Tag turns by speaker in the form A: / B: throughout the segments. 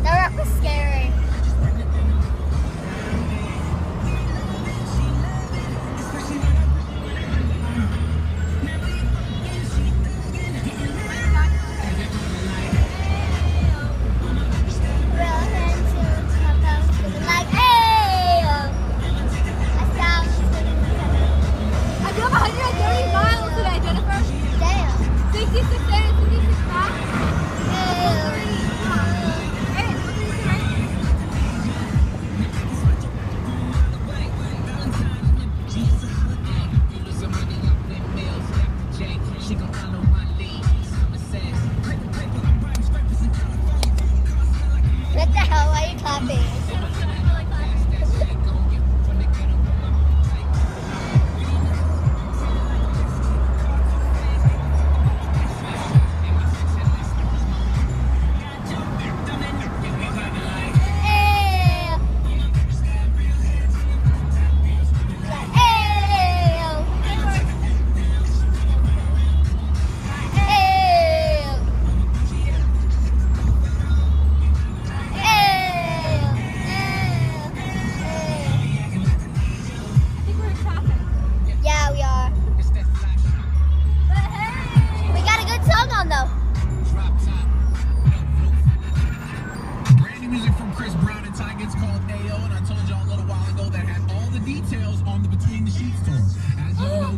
A: That was scary. What the hell are you clapping?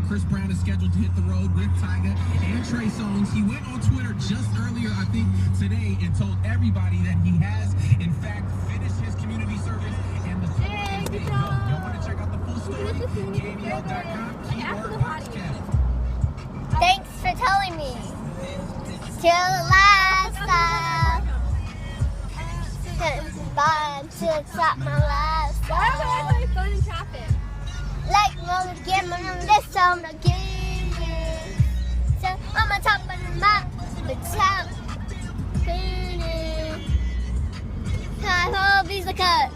B: Chris Brown is scheduled to hit the road with Tyga and Trey Songz. He went on Twitter just earlier, I think today, and told everybody that he has, in fact, finished his community service and the song is being built. Y'all want to check out the full story? KBL.com, keyword podcast.
A: Thanks for telling me. Till the last time. To top my last time.
C: Why am I phone in traffic?
A: Like roller game on this song again. So I'm on top of the map, the top. I hope he's the cut.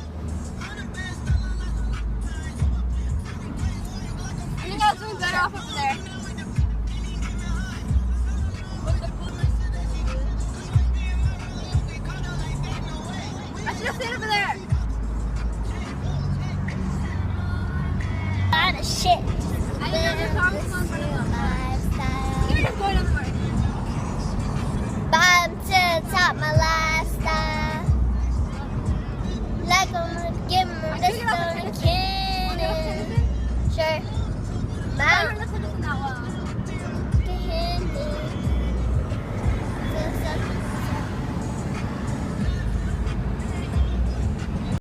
C: I think I was doing better off up there. I should have stayed over there.
A: Shit.